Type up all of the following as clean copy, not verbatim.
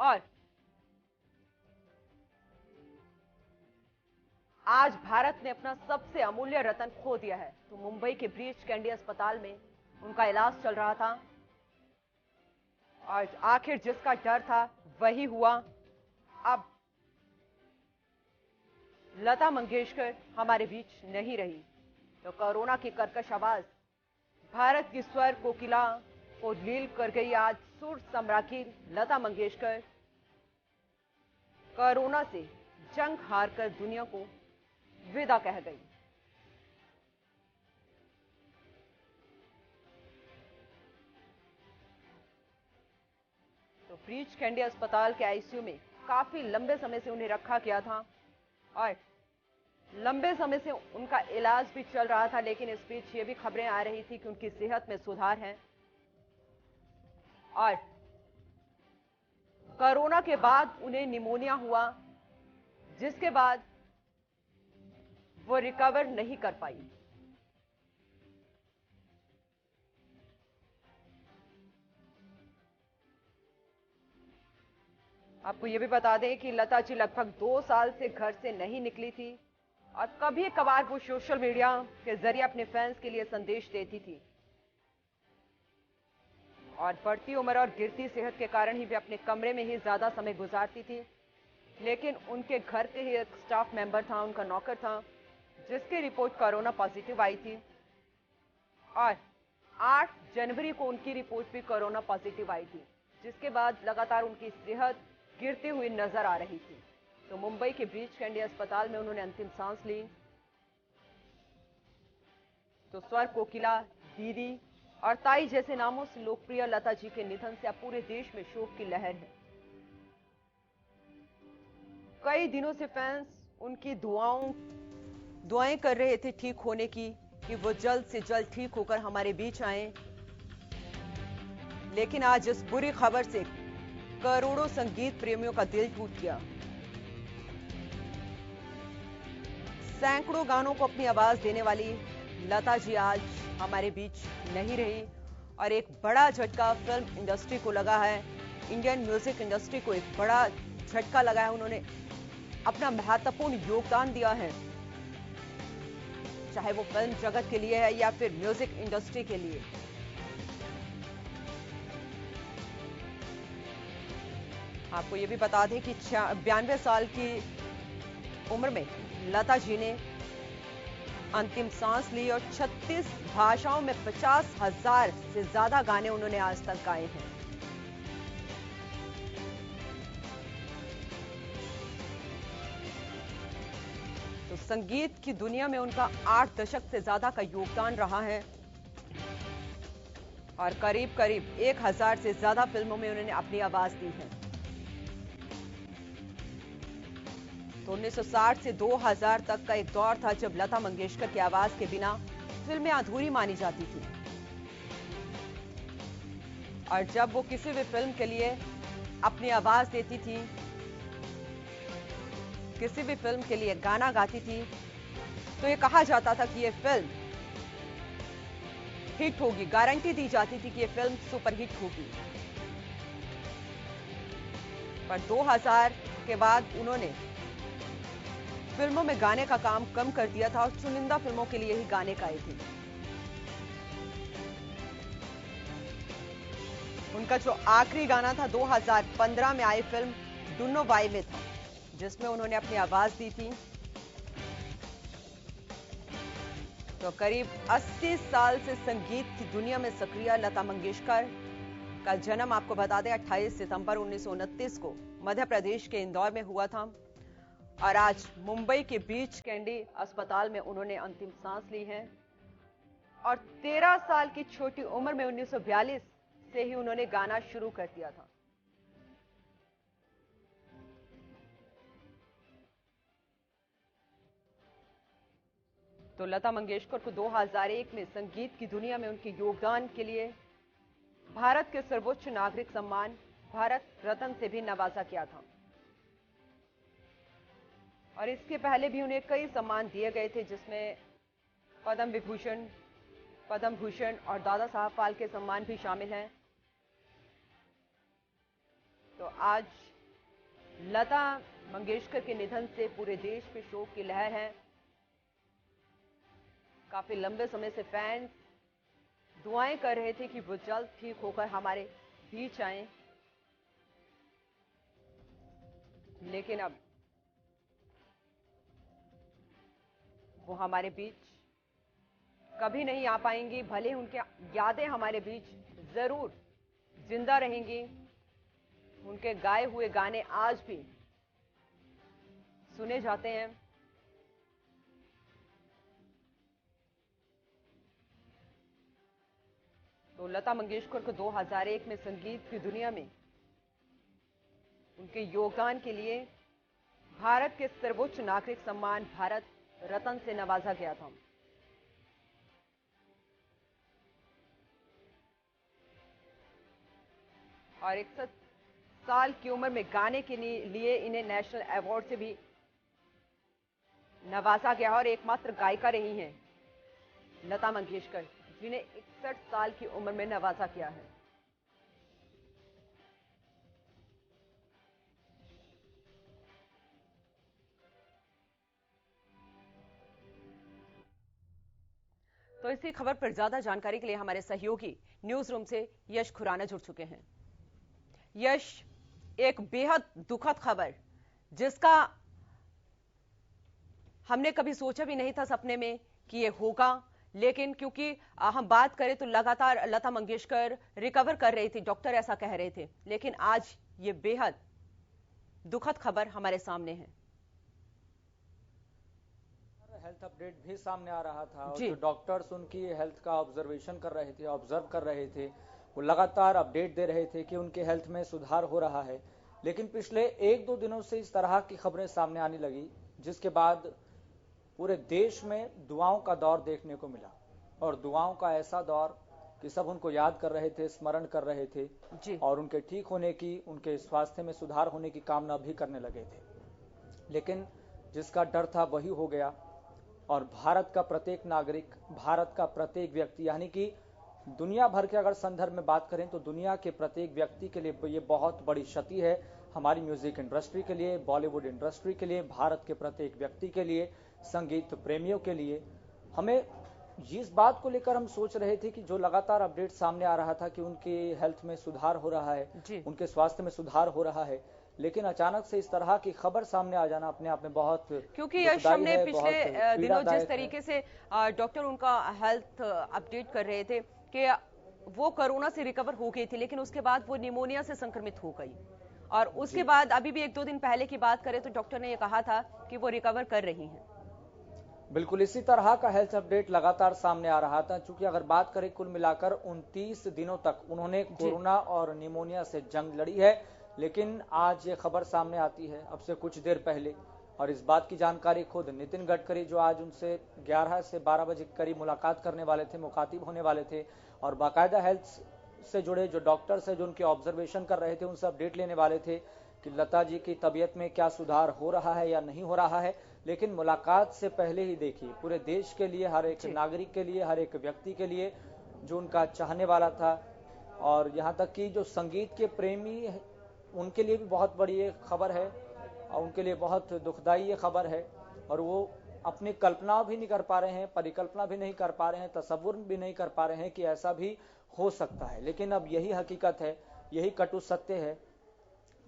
और आज भारत ने अपना सबसे अमूल्य रत्न खो दिया है। तो मुंबई के ब्रीच कैंडी अस्पताल में उनका इलाज चल रहा था और आखिर जिसका डर था वही हुआ। अब लता मंगेशकर हमारे बीच नहीं रही। तो कोरोना की कर्कश आवाज भारत की स्वर कोकिला को लील कर गई। आज सुर सम्राज्ञी लता मंगेशकर कोरोना से जंग हारकर दुनिया को विदा कह गई। तो ब्रीच कैंडी अस्पताल के आईसीयू में काफी लंबे समय से उन्हें रखा गया था और लंबे समय से उनका इलाज भी चल रहा था, लेकिन इस बीच ये भी खबरें आ रही थी कि उनकी सेहत में सुधार है और कोरोना के बाद उन्हें निमोनिया हुआ, जिसके बाद वो रिकवर नहीं कर पाई। आपको ये भी बता दें कि लता जी लगभग 2 साल से घर से नहीं निकली थी और कभी कभार वो सोशल मीडिया के जरिए अपने फैंस के लिए संदेश देती थी और बढ़ती उम्र और गिरती सेहत के कारण ही वे अपने कमरे में ही ज्यादा समय गुजारती थी। लेकिन उनके घर के ही एक स्टाफ मेंबर था, उनका नौकर था, जिसकी रिपोर्ट कोरोना पॉजिटिव आई थी और 8 जनवरी को उनकी रिपोर्ट भी कोरोना पॉजिटिव आई थी, जिसके बाद लगातार उनकी सेहत गिरती हुई नजर आ रही थी। तो मुंबई के ब्रीच कैंडी अस्पताल में उन्होंने अंतिम सांस ली। तो स्वर कोकिला, दीदी और ताई जैसे नामों से लोकप्रिय लता जी के निधन से अब पूरे देश में शोक की लहर है। कई दिनों से फैंस उनकी दुआएं कर रहे थे ठीक होने की, कि वो जल्द से जल्द ठीक होकर हमारे बीच आए। लेकिन आज इस बुरी खबर से करोड़ों संगीत प्रेमियों का दिल टूट गया। सैकड़ों गानों को अपनी आवाज देने वाली लता जी आज हमारे बीच नहीं रही और एक बड़ा झटका फिल्म इंडस्ट्री को लगा है। इंडियन म्यूजिक इंडस्ट्री को एक बड़ा झटका लगा है। उन्होंने अपना महत्वपूर्ण योगदान दिया है, चाहे वो फिल्म जगत के लिए है या फिर म्यूजिक इंडस्ट्री के लिए। आपको ये भी बता दें कि 92 साल की उम्र में लता जी ने अंतिम सांस ली और 36 भाषाओं में 50,000 से ज्यादा गाने उन्होंने आज तक गाए हैं। तो संगीत की दुनिया में उनका 8 दशक से ज्यादा का योगदान रहा है और करीब करीब 1000 से ज्यादा फिल्मों में उन्होंने अपनी आवाज दी है। तो 1960 से 2000 तक का एक दौर था जब लता मंगेशकर की आवाज के बिना फिल्में अधूरी मानी जाती थी और जब वो किसी भी फिल्म के लिए अपनी आवाज देती थी, किसी भी फिल्म के लिए गाना गाती थी, तो ये कहा जाता था कि ये फिल्म हिट होगी, गारंटी दी जाती थी कि ये फिल्म सुपरहिट होगी। पर 2000 के बाद उन्होंने फिल्मों में गाने का काम कम कर दिया था और चुनिंदा फिल्मों के लिए ही गाने गाए थे। उनका जो आखिरी गाना था 2015 में आई फिल्म डुन्नो बाई में था, जिसमें उन्होंने अपनी आवाज दी थी। तो करीब 80 साल से संगीत की दुनिया में सक्रिय लता मंगेशकर का जन्म आपको बता दें 28 सितंबर 1929 को मध्य प्रदेश के इंदौर में हुआ था और आज मुंबई के ब्रीच कैंडी अस्पताल में उन्होंने अंतिम सांस ली है और 13 साल की छोटी उम्र में 1942 से ही उन्होंने गाना शुरू कर दिया था। तो लता मंगेशकर को 2001 में संगीत की दुनिया में उनके योगदान के लिए भारत के सर्वोच्च नागरिक सम्मान भारत रत्न से भी नवाजा गया था और इसके पहले भी उन्हें कई सम्मान दिए गए थे, जिसमें पद्म विभूषण, पद्म भूषण और दादा साहब फाल्के सम्मान भी शामिल हैं। तो आज लता मंगेशकर के निधन से पूरे देश में शोक की लहर है। काफी लंबे समय से फैंस दुआएं कर रहे थे कि वो जल्द ठीक होकर हमारे बीच आए, लेकिन अब वो हमारे बीच कभी नहीं आ पाएंगी। भले उनकी यादें हमारे बीच जरूर जिंदा रहेंगी, उनके गाए हुए गाने आज भी सुने जाते हैं। तो लता मंगेशकर को 2001 में संगीत की दुनिया में उनके योगदान के लिए भारत के सर्वोच्च नागरिक सम्मान भारत रत्न से नवाजा गया था। और 61 साल की उम्र में गाने के लिए इन्हें नेशनल अवार्ड से भी नवाजा गया और एकमात्र गायिका रही हैं लता मंगेशकर जिन्हें 61 साल की उम्र में नवाजा गया है। तो इसी खबर पर ज्यादा जानकारी के लिए हमारे सहयोगी न्यूज रूम से यश खुराना जुड़ चुके हैं। यश, एक बेहद दुखद खबर जिसका हमने कभी सोचा भी नहीं था सपने में कि ये होगा, लेकिन क्योंकि हम बात करें तो लगातार लता मंगेशकर रिकवर कर रही थी, डॉक्टर ऐसा कह रहे थे, लेकिन आज ये बेहद दुखद खबर हमारे सामने है। हेल्थ अपडेट भी सामने आ रहा था और जो डॉक्टर्स उनकी हेल्थ का ऑब्जर्वेशन कर रहे थे, ऑब्जर्व कर रहे थे, वो लगातार अपडेट दे रहे थे कि उनके हेल्थ में सुधार हो रहा है। लेकिन पिछले 1-2 दिनों से इस तरह की खबरें सामने आने लगी, जिसके बाद पूरे देश में दुआओं का दौर देखने को मिला और दुआओं का ऐसा दौर कि सब उनको याद कर रहे थे, स्मरण कर रहे थे और उनके ठीक होने की, उनके स्वास्थ्य में सुधार होने की कामना भी करने लगे थे। लेकिन जिसका डर था वही हो गया और भारत का प्रत्येक नागरिक, भारत का प्रत्येक व्यक्ति, यानी कि दुनिया भर के अगर संदर्भ में बात करें तो दुनिया के प्रत्येक व्यक्ति के लिए ये बहुत बड़ी क्षति है। हमारी म्यूजिक इंडस्ट्री के लिए, बॉलीवुड इंडस्ट्री के लिए, भारत के प्रत्येक व्यक्ति के लिए, संगीत प्रेमियों के लिए। हमें इस बात को लेकर हम सोच रहे थे कि जो लगातार अपडेट सामने आ रहा था कि उनके हेल्थ में सुधार हो रहा है, उनके स्वास्थ्य में सुधार हो रहा है, लेकिन अचानक से इस तरह की खबर सामने आ जाना अपने आप में बहुत, क्योंकि यश हमने पिछले दिनों जिस तरीके से डॉक्टर उनका हेल्थ अपडेट कर रहे थे कि वो कोरोना से रिकवर हो गई थी, लेकिन उसके बाद वो निमोनिया से संक्रमित हो गई और उसके बाद अभी भी 1-2 दिन पहले की बात करें तो डॉक्टर ने ये कहा था कि वो रिकवर कर रही हैं। बिल्कुल इसी तरह का हेल्थ अपडेट लगातार सामने आ रहा था। चूंकि अगर बात करें कुल मिलाकर 29 दिनों तक उन्होंने कोरोना और निमोनिया से जंग लड़ी है, लेकिन आज ये खबर सामने आती है अब से कुछ देर पहले और इस बात की जानकारी खुद नितिन गडकरी, जो आज उनसे 11 से 12 बजे करीब मुलाकात करने वाले थे, मुखातिब होने वाले थे और बाकायदा हेल्थ से जुड़े जो डॉक्टर्स है, जो उनके ऑब्जर्वेशन कर रहे थे, उनसे अपडेट लेने वाले थे कि लता जी की तबीयत में क्या सुधार हो रहा है या नहीं हो रहा है। लेकिन मुलाकात से पहले ही देखिए पूरे देश के लिए, हर एक नागरिक के लिए, हर एक व्यक्ति के लिए जो उनका चाहने वाला था और यहाँ तक कि जो संगीत के प्रेमी, उनके लिए भी बहुत बड़ी ये खबर है और उनके लिए बहुत दुखदाई ये खबर है और वो अपनी कल्पना भी नहीं कर पा रहे हैं, परिकल्पना भी नहीं कर पा रहे हैं, तसव्वुर भी नहीं कर पा रहे हैं कि ऐसा भी हो सकता है। लेकिन अब यही हकीकत है, यही कटु सत्य है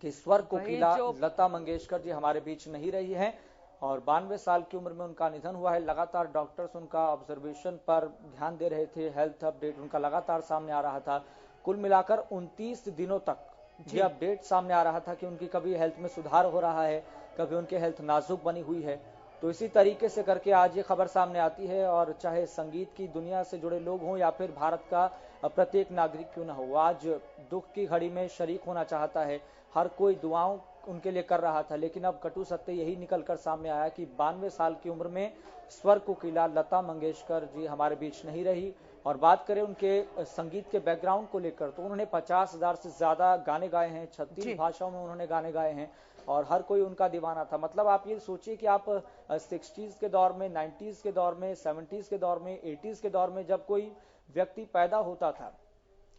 कि स्वर कोकिला लता मंगेशकर जी हमारे बीच नहीं रही हैं और 92 साल की उम्र में उनका निधन हुआ है। लगातार डॉक्टर्स उनका ऑब्जर्वेशन पर ध्यान दे रहे थे, हेल्थ अपडेट उनका लगातार सामने आ रहा था। कुल मिलाकर 29 दिनों तक ये अपडेट सामने आ रहा था कि उनकी कभी हेल्थ में सुधार हो रहा है, कभी उनकी हेल्थ नाजुक बनी हुई है। तो इसी तरीके से करके आज ये खबर सामने आती है और चाहे संगीत की दुनिया से जुड़े लोग हों या फिर भारत का प्रत्येक नागरिक क्यों ना हो, आज दुख की घड़ी में शरीक होना चाहता है। हर कोई दुआओं उनके लिए कर रहा था, लेकिन अब कटु सत्य यही निकलकर सामने आया कि 92 साल की उम्र में स्वर कोकिला लता मंगेशकर जी हमारे बीच नहीं रही। और बात करें उनके संगीत के बैकग्राउंड को लेकर तो उन्होंने 50,000 से ज्यादा गाने गाए हैं, 36 भाषाओं में उन्होंने गाने गाए हैं और हर कोई उनका दीवाना था। मतलब आप ये सोचिए कि आप 60s के दौर में, 90s के दौर में, 70s के दौर में, 80s के दौर में जब कोई व्यक्ति पैदा होता था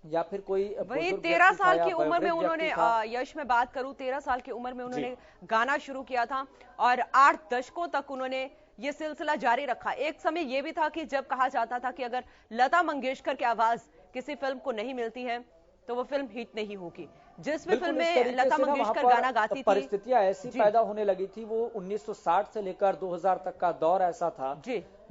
या फिर कोई वही 13 साल की उम्र में उन्होंने, यश में बात करूं, 13 साल की उम्र में उन्होंने गाना शुरू किया था और 8 दशकों तक उन्होंने ये सिलसिला जारी रखा। एक समय ये भी था कि जब कहा जाता था कि अगर लता मंगेशकर की आवाज किसी फिल्म को नहीं मिलती है तो वो फिल्म हिट नहीं होगी। जिस भी फिल्म में लता मंगेशकर गाना गाती थी, परिस्थितियां ऐसी पैदा होने लगी थी। वो 1960 से लेकर 2000 तक का दौर ऐसा था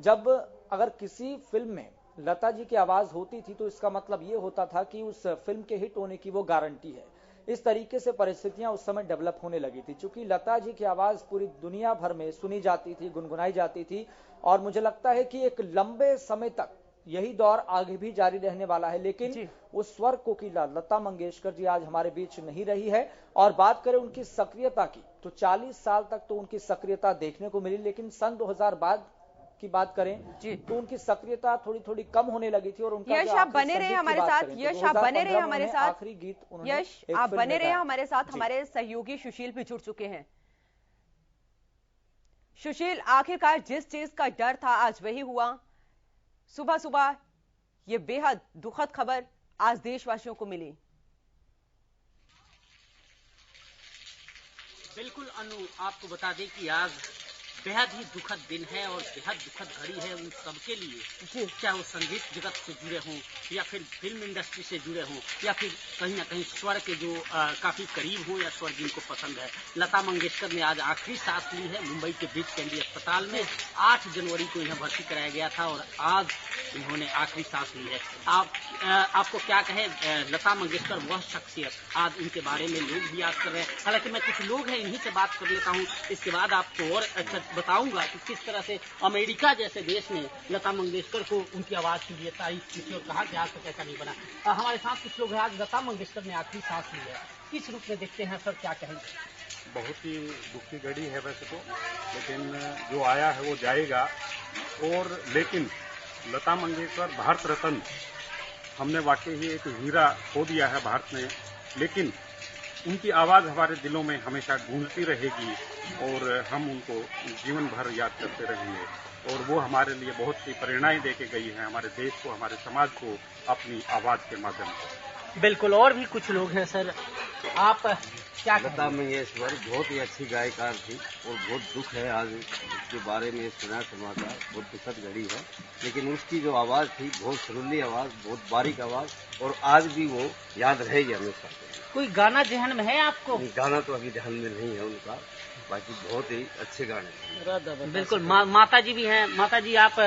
जब अगर किसी फिल्म में लता जी की आवाज होती थी तो इसका मतलब ये होता था कि उस फिल्म के हिट होने की वो गारंटी है। इस तरीके से परिस्थितियां उस समय डेवलप होने लगी थी। चूंकि लता जी की आवाज पूरी दुनिया भर में सुनी जाती थी, गुनगुनाई जाती थी, और मुझे लगता है कि एक लंबे समय तक यही दौर आगे भी जारी रहने वाला है। लेकिन वो स्वर कोकिला लता मंगेशकर जी आज हमारे बीच नहीं रही है। और बात करें उनकी सक्रियता की तो 40 साल तक तो उनकी सक्रियता देखने को मिली, लेकिन सन 2000 बाद की बात करें तो उनकी सक्रियता थोड़ी थोड़ी कम होने लगी थी। और उनका यश आप बने रहे हमारे साथ, यश आप बने रहे हमारे साथ, आखिरी गीत उन्होंने, यश आप बने रहे हमारे साथ। हमारे सहयोगी सुशील भी जुड़ चुके हैं। सुशील, आखिरकार जिस चीज का डर था आज वही हुआ। सुबह सुबह ये बेहद दुखद खबर आज देशवासियों को मिली। बिल्कुल अनु, आपको बता दें कि आज बेहद ही दुखद दिन है और बेहद दुखद घड़ी है उन सबके लिए, चाहे वो संगीत जगत से जुड़े हों या फिर फिल्म इंडस्ट्री से जुड़े हों या फिर कहीं ना कहीं स्वर के जो काफी करीब हों या स्वर जिनको पसंद है। लता मंगेशकर ने आज आखिरी सांस ली है मुंबई के ब्रिच कैंडी अस्पताल में। 8 जनवरी को इन्हें भर्ती कराया गया था और आज इन्होंने आखिरी सांस ली है। आपको क्या कहे, लता मंगेशकर वह शख्सियत, आज इनके बारे में लोग भी याद कर रहे हैं। हालांकि मैं कुछ लोग हैं इन्हीं से बात कर लेता हूँ, इसके बाद आपको और बताऊंगा कि किस तरह से अमेरिका जैसे देश ने लता मंगेशकर को उनकी आवाज के लिए तारीफ की और कहा कि आज तक ऐसा नहीं बना। हमारे साथ कुछ लोग हैं। आज लता मंगेशकर ने आखिरी सांस ली है, किस रूप में देखते हैं सर, क्या कहेंगे? बहुत ही दुख की घड़ी है वैसे तो, लेकिन जो आया है वो जाएगा। और लेकिन लता मंगेशकर भारत रत्न, हमने वाकई ही एक हीरा खो दिया है भारत में, लेकिन उनकी आवाज हमारे दिलों में हमेशा गूंजती रहेगी और हम उनको जीवन भर याद करते रहेंगे। और वो हमारे लिए बहुत सी प्रेरणाएं देके गई हैं, हमारे देश को, हमारे समाज को, अपनी आवाज के माध्यम से। बिल्कुल, और भी कुछ लोग हैं सर, आप क्या? लता मंगेशकर बहुत ही अच्छी गायकार थी और बहुत दुख है आज उसके बारे में सुना समाचार, बहुत दुखद घड़ी है। लेकिन उसकी जो आवाज थी बहुत सुरीली आवाज, बहुत बारीक आवाज, और आज भी वो याद रहेगी हमेशा। कोई गाना ध्यान में है आपको? गाना तो अभी ध्यान में नहीं है उनका, बाकी बहुत ही अच्छे गाने। बिल्कुल, माता जी भी हैं। माता जी, आप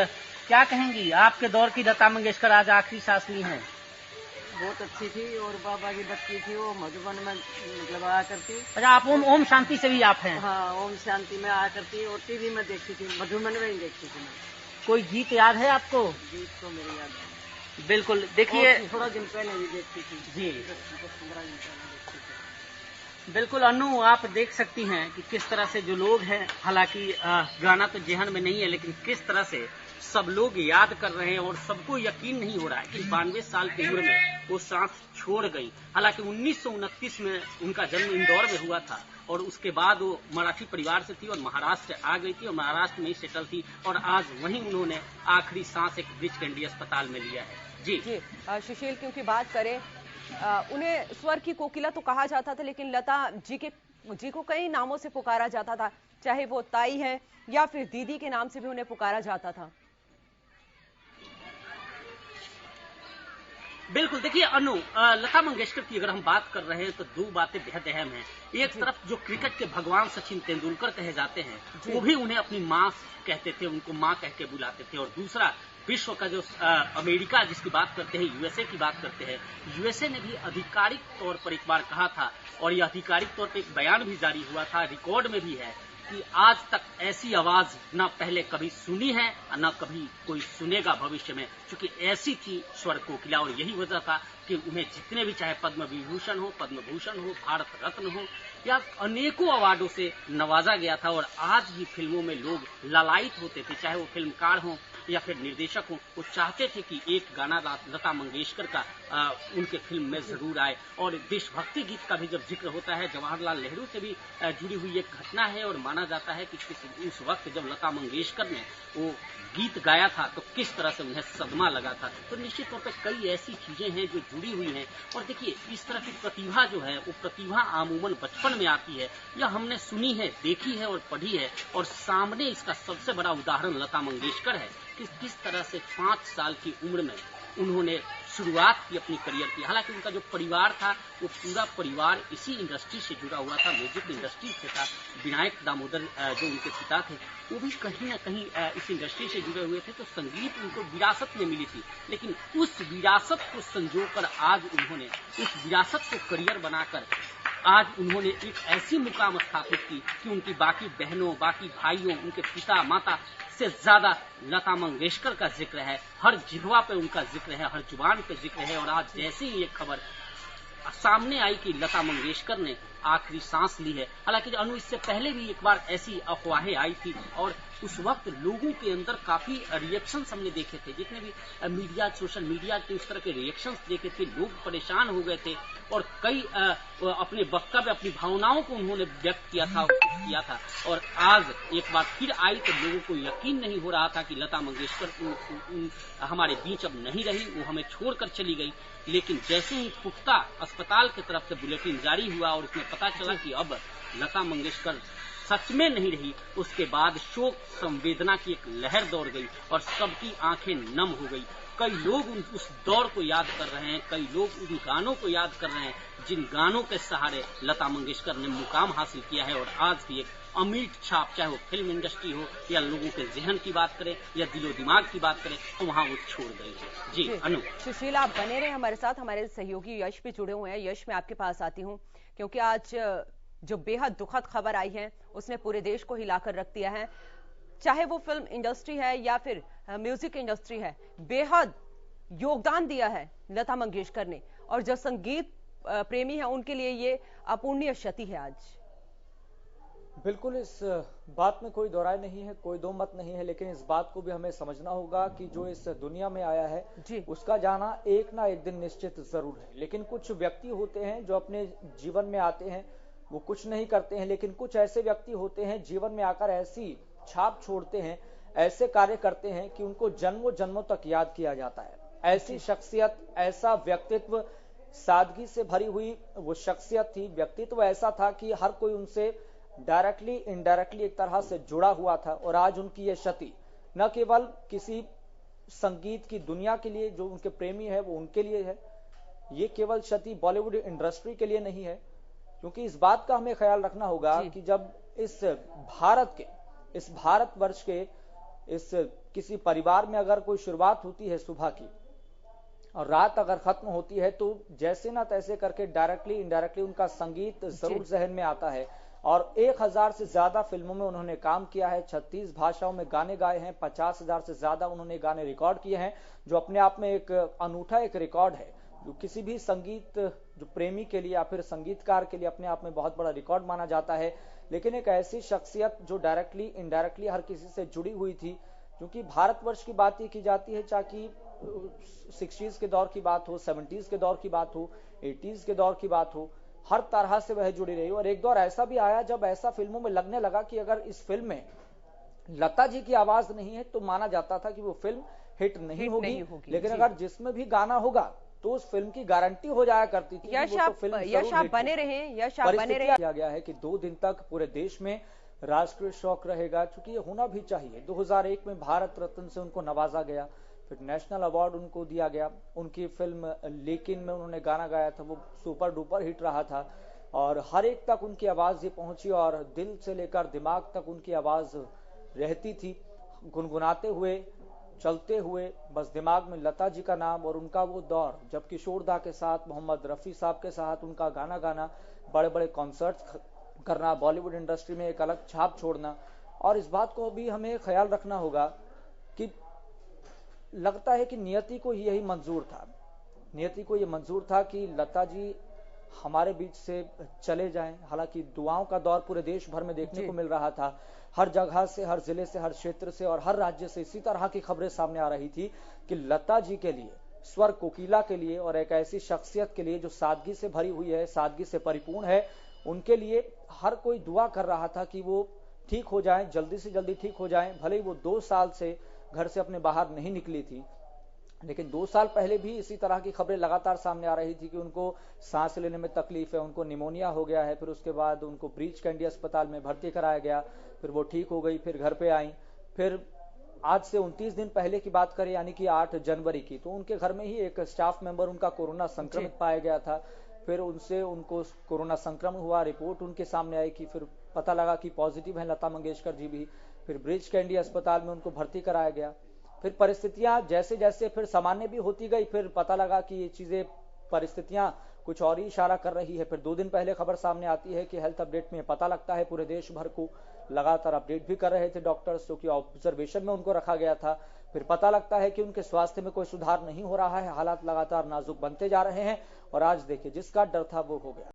क्या कहेंगी, आपके दौर की लता मंगेशकर आज आखिरी सांस ली हैं? बहुत अच्छी थी और बाबा की बच्ची थी, वो मधुबन में मतलब आया करती। अच्छा, आप ओम शांति से भी आप हैं? हाँ, ओम शांति में आया करती और टीवी में देखती थी, मधुबन में ही देखती थी मैं। कोई गीत याद है आपको? गीत तो मेरी याद है। बिल्कुल, देखिए थोड़ा दिन पहले भी देखती थी जी, 10-15 दिन पहले देखती थी। बिल्कुल अनु, आप देख सकती हैं कि किस तरह से जो लोग हैं, हालांकि गाना तो जेहन में नहीं है, लेकिन किस तरह से सब लोग याद कर रहे हैं और सबको यकीन नहीं हो रहा है कि 92 साल की उम्र में वो सांस छोड़ गई। हालांकि 1929 में उनका जन्म इंदौर में हुआ था और उसके बाद वो मराठी परिवार से थी और महाराष्ट्र आ गई थी और महाराष्ट्र में ही सेटल थी और आज वहीं उन्होंने आखिरी सांस एक ब्रिच कैंडी अस्पताल में लिया है। जी सुशील, क्योंकि बात करें उन्हें स्वर की कोकिला तो कहा जाता था, लेकिन लता जी को कई नामों से पुकारा जाता था, चाहे वो ताई है या फिर दीदी के नाम से भी उन्हें पुकारा जाता था। बिल्कुल, देखिए अनु, लता मंगेशकर की अगर हम बात कर रहे हैं तो दो बातें बेहद अहम हैं। एक तरफ जो क्रिकेट के भगवान सचिन तेंदुलकर कहे जाते हैं, वो भी उन्हें अपनी माँ कहते थे, उनको माँ कह के बुलाते थे। और दूसरा, विश्व का जो अमेरिका जिसकी बात करते हैं, यूएसए की बात करते हैं, यूएसए ने भी आधिकारिक तौर पर एक बार कहा था और ये आधिकारिक तौर पर एक बयान भी जारी हुआ था, रिकॉर्ड में भी है, कि आज तक ऐसी आवाज ना पहले कभी सुनी है न कभी कोई सुनेगा भविष्य में, क्योंकि ऐसी थी स्वर कोकिला। और यही वजह था कि उन्हें जितने भी, चाहे पद्म विभूषण हो, पद्म भूषण हो, भारत रत्न हो या अनेकों अवार्डों से नवाजा गया था। और आज भी फिल्मों में लोग लालायित होते थे, चाहे वो फिल्मकार हों या फिर निर्देशक हों, वो चाहते थे कि एक गाना लता मंगेशकर का उनके फिल्म में जरूर आए। और देशभक्ति गीत का भी जब जिक्र होता है, जवाहरलाल नेहरू से भी जुड़ी हुई एक घटना है और माना जाता है कि उस वक्त जब लता मंगेशकर ने वो गीत गाया था तो किस तरह से उन्हें सदमा लगा था। तो निश्चित तौर पर कई ऐसी चीजें हैं जो जुड़ी हुई हैं। और देखिए, इस तरह की प्रतिभा जो है, वो प्रतिभा अमूमन बचपन में आती है, या हमने सुनी है, देखी है और पढ़ी है। और सामने इसका सबसे बड़ा उदाहरण लता मंगेशकर है कि किस तरह से 5 साल की उम्र में उन्होंने शुरुआत की अपनी करियर की। हालांकि उनका जो परिवार था वो पूरा परिवार इसी इंडस्ट्री से जुड़ा हुआ था, म्यूजिक इंडस्ट्री से था। विनायक दामोदर जो उनके पिता थे वो भी कहीं ना कहीं इस इंडस्ट्री से जुड़े हुए थे। तो संगीत उनको विरासत में मिली थी, लेकिन उस विरासत को संजोकर आज उन्होंने उस विरासत को करियर बनाकर आज उन्होंने एक ऐसी मुकाम स्थापित की कि उनकी बाकी बहनों, बाकी भाइयों, उनके पिता माता से ज्यादा लता मंगेशकर का जिक्र है। हर जिह्वा पे उनका जिक्र है, हर जुबान पे जिक्र है। और आज जैसे ही ये खबर सामने आई कि लता मंगेशकर ने आखिरी सांस ली है, हालांकि अनु इससे पहले भी एक बार ऐसी अफवाहें आई थी और उस वक्त लोगों के अंदर काफी रिएक्शंस हमने देखे थे। जितने भी मीडिया, सोशल मीडिया के उस तरह के रिएक्शंस देखे थे, लोग परेशान हो गए थे और कई अपने वक्तव्य, अपनी भावनाओं को उन्होंने व्यक्त किया था। और आज एक बार फिर आई तो लोगों को यकीन नहीं हो रहा था कि लता मंगेशकर हमारे बीच अब नहीं रही, वो हमें छोड़कर चली गई। लेकिन जैसे ही पुख्ता अस्पताल की तरफ से बुलेटिन जारी हुआ और उसमें पता चला कि अब लता मंगेशकर सच में नहीं रही, उसके बाद शोक संवेदना की एक लहर दौड़ गई और सबकी आंखें नम हो गई। कई लोग उस दौर को याद कर रहे हैं, कई लोग उन गानों को याद कर रहे हैं जिन गानों के सहारे लता मंगेशकर ने मुकाम हासिल किया है। और आज भी एक अमिट छाप, चाहे वो फिल्म इंडस्ट्री हो या लोगों के जहन की बात करें या दिलो दिमाग की बात करें, तो वहां वो छोड़ गई है। जी अनु। सुशील, आप बने रहे हमारे साथ, हमारे सहयोगी यश भी जुड़े हुए हैं। यश, मैं आपके पास आती हूँ क्योंकि आज जो बेहद दुखद खबर आई है उसने पूरे देश को हिलाकर रख दिया है। चाहे वो फिल्म इंडस्ट्री है या फिर म्यूजिक इंडस्ट्री है, बेहद योगदान दिया है लता मंगेशकर ने। और जो संगीत प्रेमी है उनके लिए ये अपूर्णीय क्षति है आज। बिल्कुल, इस बात में कोई दोराय नहीं है, कोई दो मत नहीं है। लेकिन इस बात को भी हमें समझना होगा कि जो इस दुनिया में आया है उसका जाना एक ना एक दिन निश्चित जरूर है। लेकिन कुछ व्यक्ति होते हैं जो अपने जीवन में आते हैं, वो कुछ नहीं करते हैं, लेकिन कुछ ऐसे व्यक्ति होते हैं जीवन में आकर ऐसी छाप छोड़ते हैं, ऐसे कार्य करते हैं कि उनको जन्मों जन्मों तक याद किया जाता है। ऐसी शख्सियत, ऐसा व्यक्तित्व, सादगी से भरी हुई वो शख्सियत थी, व्यक्तित्व ऐसा था कि हर कोई उनसे डायरेक्टली इनडायरेक्टली एक तरह से जुड़ा हुआ था। और आज उनकी ये क्षति न केवल किसी संगीत की दुनिया के लिए, जो उनके प्रेमी है वो उनके लिए है, ये केवल क्षति बॉलीवुड इंडस्ट्री के लिए नहीं है। क्योंकि इस बात का हमें ख्याल रखना होगा कि जब इस भारतवर्ष के इस किसी परिवार में अगर कोई शुरुआत होती है सुबह की और रात अगर खत्म होती है, तो जैसे ना तैसे करके डायरेक्टली इनडायरेक्टली उनका संगीत जरूर जहन में आता है। और 1000 से ज्यादा फिल्मों में उन्होंने काम किया है, 36 भाषाओं में गाने गाए हैं, 50,000 से ज्यादा उन्होंने गाने रिकॉर्ड किए हैं, जो अपने आप में एक अनूठा एक रिकॉर्ड है, जो किसी भी संगीत जो प्रेमी के लिए या फिर संगीतकार के लिए अपने आप में बहुत बड़ा रिकॉर्ड माना जाता है। लेकिन एक ऐसी शख्सियत जो डायरेक्टली इनडायरेक्टली हर किसी से जुड़ी हुई थी, क्योंकि भारतवर्ष की बात ही की जाती है, चाहे 60s के दौर की बात हो, 70s के दौर की बात हो, 80s के दौर की बात हो, हर तरह से वह जुड़ी रही। और एक दौर ऐसा भी आया जब ऐसा फिल्मों में लगने लगा कि अगर इस फिल्म में लता जी की आवाज नहीं है तो माना जाता था कि वो फिल्म हिट नहीं होगी। लेकिन अगर जिसमें भी गाना होगा तो उस फिल्म की गारंटी हो जाया करती थी। यश आप बने रहे, यश आप बने रहे। किया गया है कि 2 दिन तक पूरे देश में राष्ट्रीय शोक रहेगा, क्योंकि ये होना भी चाहिए। 2001 में भारत रत्न से उनको नवाजा गया, फिर नेशनल अवार्ड उनको दिया गया। उनकी फिल्म लेकिन में उन्होंने गाना गाया था, वो सुपर डुपर हिट रहा था और हर एक तक उनकी आवाज ये पहुंची और दिल से लेकर दिमाग तक उनकी आवाज रहती थी। गुनगुनाते हुए, चलते हुए, बस दिमाग में लता जी का नाम और उनका वो दौर जब किशोरदा के साथ, मोहम्मद रफी साहब के साथ उनका गाना गाना, बड़े बड़े कॉन्सर्ट्स करना, बॉलीवुड इंडस्ट्री में एक अलग छाप छोड़ना। और इस बात को भी हमें ख्याल रखना होगा कि लगता है कि नियति को यही मंजूर था, नियति को ये मंजूर था कि लता जी हमारे बीच से चले जाएं। हालांकि दुआओं का दौर पूरे देश भर में देखने को मिल रहा था। हर जगह से, हर जिले से, हर क्षेत्र से और हर राज्य से इसी तरह की खबरें सामने आ रही थी कि लता जी के लिए, स्वर कोकिला के लिए और एक ऐसी शख्सियत के लिए जो सादगी से भरी हुई है, सादगी से परिपूर्ण है, उनके लिए हर कोई दुआ कर रहा था कि वो ठीक हो जाएं, जल्दी से जल्दी ठीक हो जाएं। भले ही वो 2 साल से घर से अपने बाहर नहीं निकली थी, लेकिन 2 साल पहले भी इसी तरह की खबरें लगातार सामने आ रही थी कि उनको सांस लेने में तकलीफ है, उनको निमोनिया हो गया है। फिर उसके बाद उनको ब्रीच कैंडी अस्पताल में भर्ती कराया गया, फिर वो ठीक हो गई, फिर घर पे आई। फिर आज से 29 दिन पहले की बात करें, यानी कि 8 जनवरी की, तो उनके घर में ही एक स्टाफ मेंबर उनका कोरोना संक्रमित पाया गया था। फिर उनको कोरोना संक्रमण हुआ, रिपोर्ट उनके सामने आई कि फिर पता लगा कि पॉजिटिव है लता मंगेशकर जी भी। फिर ब्रीच कैंडी अस्पताल में उनको भर्ती कराया गया। फिर परिस्थितियां जैसे जैसे फिर सामान्य भी होती गई, फिर पता लगा कि ये चीजें, परिस्थितियां कुछ और ही इशारा कर रही है। फिर 2 दिन पहले खबर सामने आती है कि हेल्थ अपडेट में पता लगता है पूरे देश भर को लगातार अपडेट भी कर रहे थे डॉक्टर्स, जो कि ऑब्जर्वेशन में उनको रखा गया था। फिर पता लगता है कि उनके स्वास्थ्य में कोई सुधार नहीं हो रहा है, हालात लगातार नाजुक बनते जा रहे हैं और आज देखिए जिसका डर था वो हो गया।